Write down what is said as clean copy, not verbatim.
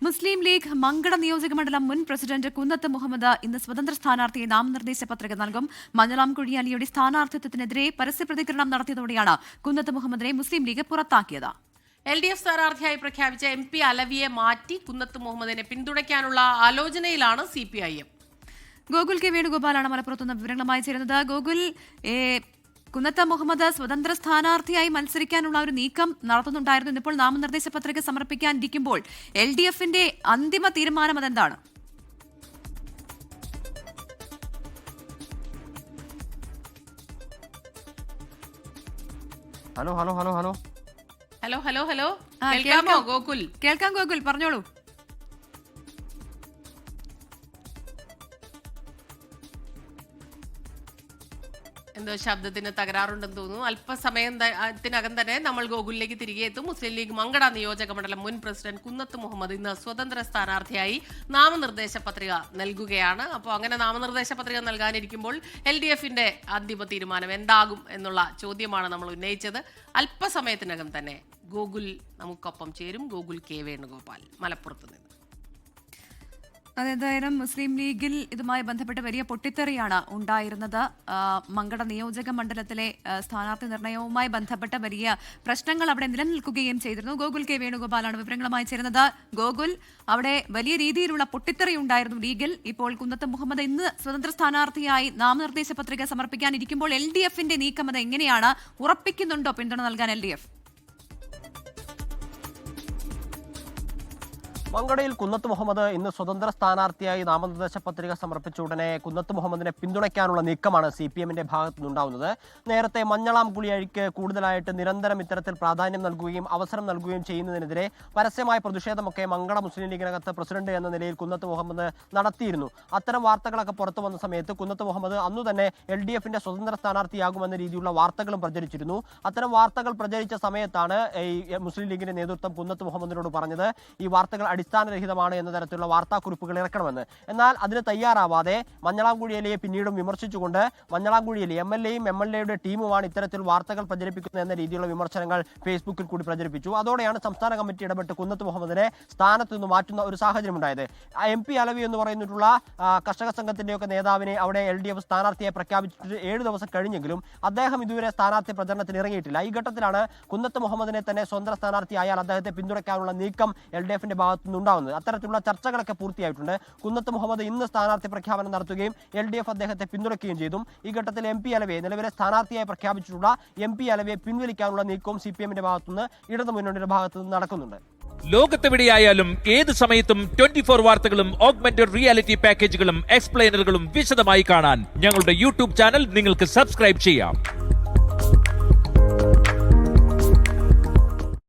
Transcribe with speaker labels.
Speaker 1: മുസ്ലിം league Mankada നിയോജകമണ്ഡലം മുൻ president കുന്നത്ത് മുഹമ്മദ് ഇന്ന് സ്വതന്ത്ര സ്ഥാനാർത്ഥിയെ നാമനിർദ്ദേശ പത്രിക നൽകും. മഞ്ഞളാം കുഴിയാലിയുടെ സ്ഥാനാർത്ഥിത്വത്തിനെതിരെ പരസ്യ പ്രതികരണം നടത്തിയതോടെയാണ് കുന്നത്ത് മുഹമ്മദിനെ മുസ്ലിം ലീഗ് പുറത്താക്കിയത്.
Speaker 2: LDF സ്ഥാനാർത്ഥിയായി പ്രഖ്യാപിച്ച MP അലവിയെ മാറ്റി കുന്നത്ത് മുഹമ്മദിനെ പിന്തുണയ്ക്കാനുള്ള ആലോചനയിലാണ് CPIM.
Speaker 1: ഗോകുൽ കെ വേണുഗോപാലാണ് മലപ്പുറത്തുനിന്ന് വിവരങ്ങളുമായി ചേരുന്നത്. ഗോകുൽ, കുന്നത്ത് മുഹമ്മദ് സ്വതന്ത്ര സ്ഥാനാർത്ഥിയായി മത്സരിക്കാനുള്ള ഒരു നീക്കം നടത്തുന്നുണ്ടായിരുന്നു. ഇന്നിപ്പോൾ നാമനിർദ്ദേശ പത്രിക സമർപ്പിക്കാനിരിക്കുമ്പോൾ LDFന്റെ അന്തിമ തീരുമാനം അതെന്താണ്?
Speaker 3: Hello hello hello hello
Speaker 2: hello hello hello കേൾക്കാമോ ഗോകുൽ?
Speaker 1: കേൾക്കാം ഗോകുൽ, പറഞ്ഞോളൂ.
Speaker 2: എന്തോ ശബ്ദത്തിന് തകരാറുണ്ടെന്ന് തോന്നുന്നു. അല്പസമയത്തിനകം തന്നെ നമ്മൾ ഗോകുലിലേക്ക് തിരികെ എത്തും. മുസ്ലിം ലീഗ് മങ്കട നിയോജകമണ്ഡലം മുൻ പ്രസിഡന്റ് കുന്നത്ത് മുഹമ്മദ് ഇന്ന് സ്വതന്ത്ര സ്ഥാനാർത്ഥിയായി നാമനിർദ്ദേശ പത്രിക നൽകുകയാണ്. അപ്പോൾ അങ്ങനെ നാമനിർദ്ദേശ പത്രിക നൽകാനിരിക്കുമ്പോൾ LDFന്റെ അന്തിമ തീരുമാനം എന്താകും എന്നുള്ള ചോദ്യമാണ് നമ്മൾ ഉന്നയിച്ചത്. അല്പസമയത്തിനകം തന്നെ ഗോകുൽ നമുക്കൊപ്പം ചേരും. ഗോകുൽ കെ വേണുഗോപാൽ മലപ്പുറത്ത് നിന്ന്.
Speaker 1: അതെന്തായാലും മുസ്ലിം ലീഗിൽ ഇതുമായി ബന്ധപ്പെട്ട് വലിയ പൊട്ടിത്തെറിയാണ് ഉണ്ടായിരുന്നത്. മങ്കട നിയോജക മണ്ഡലത്തിലെ സ്ഥാനാർത്ഥി നിർണയവുമായി ബന്ധപ്പെട്ട വലിയ പ്രശ്നങ്ങൾ അവിടെ നിലനിൽക്കുകയും ചെയ്തിരുന്നു. ഗോകുൽ കെ വേണുഗോപാലാണ് വിവരങ്ങളുമായി ചേരുന്നത്. ഗോകുൽ, അവിടെ വലിയ രീതിയിലുള്ള പൊട്ടിത്തെറി ഉണ്ടായിരുന്നു ലീഗിൽ. ഇപ്പോൾ കുന്നത്ത് മുഹമ്മദ് ഇന്ന് സ്വതന്ത്ര സ്ഥാനാർത്ഥിയായി നാമനിർദ്ദേശ പത്രിക സമർപ്പിക്കാനിരിക്കുമ്പോൾ LDFന്റെ നീക്കം അത് എങ്ങനെയാണ്? ഉറപ്പിക്കുന്നുണ്ടോ പിന്തുണ നൽകാൻ LDF?
Speaker 3: മങ്കടയിൽ കുന്നത്ത് മുഹമ്മദ് ഇന്ന് സ്വതന്ത്ര സ്ഥാനാർത്ഥിയായി നാമനിർദ്ദേശ പത്രിക സമർപ്പിച്ച ഉടനെ കുന്നത്ത് മുഹമ്മദിനെ പിന്തുണയ്ക്കാനുള്ള നീക്കമാണ് CPMന്റെ ഭാഗത്തു നിന്നുണ്ടാവുന്നത്. നേരത്തെ മഞ്ഞളാം കുഴിയഴിക്ക് കൂടുതലായിട്ട് നിരന്തരം ഇത്തരത്തിൽ പ്രാധാന്യം നൽകുകയും അവസരം നൽകുകയും ചെയ്യുന്നതിനെതിരെ പരസ്യമായ പ്രതിഷേധമൊക്കെ മങ്കട മുസ്ലിം ലീഗിനകത്ത് പ്രസിഡന്റ് എന്ന നിലയിൽ കുന്നത്ത് മുഹമ്മദ് നടത്തിയിരുന്നു. അത്തരം വാർത്തകളൊക്കെ പുറത്തു വന്ന സമയത്ത് കുന്നത്ത് മുഹമ്മദ് അന്നു തന്നെ LDFന്റെ സ്വതന്ത്ര സ്ഥാനാർത്ഥിയാകുമെന്ന രീതിയിലുള്ള വാർത്തകളും പ്രചരിച്ചിരുന്നു. അത്തരം വാർത്തകൾ പ്രചരിച്ച സമയത്താണ് ഈ മുസ്ലിം ലീഗിന്റെ നേതൃത്വം കുന്നത്ത് മുഹമ്മദിനോട് പറഞ്ഞത് ഈ വാർത്തകൾ അടിസ്ഥാനരഹിതമാണ് എന്ന തരത്തിലുള്ള വാർത്താക്കുറിപ്പുകൾ ഇറക്കണമെന്ന്. എന്നാൽ അതിന് തയ്യാറാവാതെ മഞ്ഞളാംകുഴിയിലെ പിന്നീടും വിമർശിച്ചുകൊണ്ട് മഞ്ഞളാംകുഴിയിലെ MLAയും MLAയുടെ ടീമുമാണ് ഇത്തരത്തിൽ വാർത്തകൾ പ്രചരിപ്പിക്കുന്നത് എന്ന രീതിയിലുള്ള വിമർശനങ്ങൾ ഫേസ്ബുക്കിൽ കൂടി പ്രചരിപ്പിച്ചു. അതോടെയാണ് സംസ്ഥാന കമ്മിറ്റി ഇടപെട്ട് കുന്നത്ത് മുഹമ്മദിനെ സ്ഥാനത്ത് നിന്ന് മാറ്റുന്ന ഒരു സാഹചര്യം ഉണ്ടായത്. MP അലവി എന്ന് പറയുന്നിട്ടുള്ള കർഷക സംഘത്തിന്റെയൊക്കെ നേതാവിനെ അവിടെ LDF സ്ഥാനാർത്ഥിയെ പ്രഖ്യാപിച്ചിട്ട് 7 ദിവസം കഴിഞ്ഞെങ്കിലും അദ്ദേഹം ഇതുവരെ സ്ഥാനാർത്ഥി പ്രചരണത്തിന് ഇറങ്ങിയിട്ടില്ല. ഈ ഘട്ടത്തിലാണ് കുന്നത്ത് മുഹമ്മദിനെ തന്നെ സ്വതന്ത്ര സ്ഥാനാർത്ഥിയായാൽ അദ്ദേഹത്തെ പിന്തുണയ്ക്കാനുള്ള നീക്കം LDFന്റെ ഭാഗത്തു ഉണ്ടാവുന്നത്. അത്തരത്തിലുള്ള ചർച്ചകളൊക്കെ പൂർത്തിയായിട്ടുണ്ട്. കുന്നത്ത് മുഹമ്മദ് ഇന്ന് സ്ഥാനാർത്ഥി പ്രഖ്യാപനം നടത്തുകയും LDF അദ്ദേഹത്തെ പിന്തുണയ്ക്കുകയും ചെയ്തു. ഈ ഘട്ടത്തിൽ MP അലവിയെ നിലവിലെ സ്ഥാനാർത്ഥിയായി പ്രഖ്യാപിച്ചിട്ടുള്ള MP അലവിയെ പിൻവലിക്കാനുള്ള നീക്കവും CPMന്റെ ഭാഗത്തുനിന്ന് ഇടതുമുന്നണിയുടെ ഭാഗത്തുനിന്ന് നടക്കുന്നുണ്ട്.
Speaker 4: ലോകത്തെവിടെയായാലും ഏത് സമയത്തും 24 വാർത്തകളും ഓഗ്മെന്റഡ് റിയാലിറ്റി പാക്കേജുകളും എക്സ്പ്ലെയിനറുകളും വിശദമായി കാണാൻ ഞങ്ങളുടെ YouTube ചാനൽ നിങ്ങൾക്ക് സബ്സ്ക്രൈബ് ചെയ്യാം.